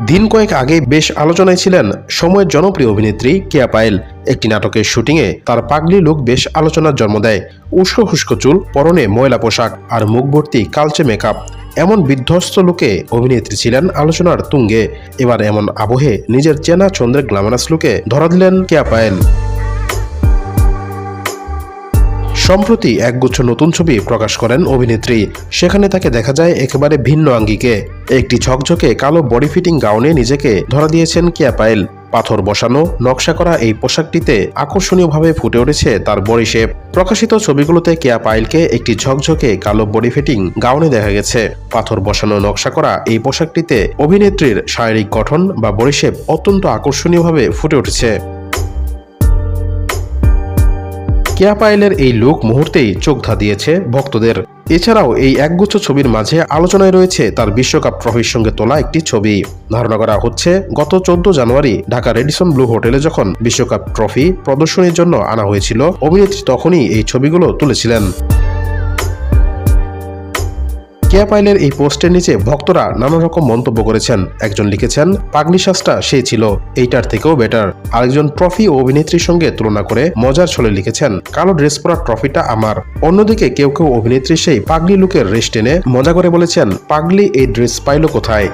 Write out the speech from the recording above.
দিন কয়েক আগে বেশ আলোচনায় ছিলেন সময়ের জনপ্রিয় অভিনেত্রী কেয়া পায়েল। একটি নাটকের শুটিংয়ে তার পাগলি লুক বেশ আলোচনার জন্ম দেয়। উস্কো খুস্কো চুল, পরনে ময়লা পোশাক আর মুখ ভর্তি কালচে মেকআপ, এমন বিধ্বস্ত লুকে অভিনেত্রী ছিলেন আলোচনার তুঙ্গে। এবার এমন আবহে নিজের চেনা ছন্দের গ্ল্যামারাস লুকে ধরা দিলেন কেয়া পায়েল। সম্প্রতি একগুচ্ছ নতুন ছবি প্রকাশ করেন অভিনেত্রী। সেখানে তাকে দেখা যায় একেবারে ভিন্ন আঙ্গিকে। একটি ঝকঝকে কালো বডি ফিটিং গাউনে নিজেকে ধরা দিয়েছেন কেয়া পায়েল। পাথর বসানো নকশা করা এই পোশাকটিতে আকর্ষণীয়ভাবে ফুটে উঠেছে তার বডি শেপ। প্রকাশিত ছবিগুলোতে কেয়া পায়েলকে একটি ঝকঝকে কালো বডি ফিটিং গাউনে দেখা গেছে। পাথর বসানো নকশা করা এই পোশাকটিতে অভিনেত্রীর শারীরিক গঠন বা বডি শেপ অত্যন্ত আকর্ষণীয়ভাবে ফুটে উঠেছে। কেয়া পায়েলের এই লুক মুহূর্তেই চোখ ধাঁধিয়েছে ভক্তদের। এছাড়াও এই একগুচ্ছ ছবির মাঝে আলোচনায় রয়েছে তার বিশ্বকাপ ট্রফির সঙ্গে তোলা একটি ছবি। ধারণা করা হচ্ছে গত 14 জানুয়ারি ঢাকা রেডিসন ব্লু হোটেলে যখন বিশ্বকাপ ট্রফি প্রদর্শনীর জন্য আনা হয়েছিল, অভিনেত্রী তখনই এই ছবিগুলো তুলেছিলেন। কেয়া পায়েলের এই পোস্টের নিচে ভক্তরা নানা রকম মন্তব্য করেছেন। একজন লিখেছেন, পাগলি সাজটা সে ছিল, এইটার থেকেও বেটার। আরেকজন ট্রফি ও অভিনেত্রীর সঙ্গে তুলনা করে মজার ছলে লিখেছেন, কালো ড্রেস পরা ট্রফিটা আমার। অন্যদিকে কেউ কেউ অভিনেত্রীর সেই পাগলি লুকের রেশ টেনে মজা করে বলেছেন, পাগলি এই ড্রেস পাইল কোথায়।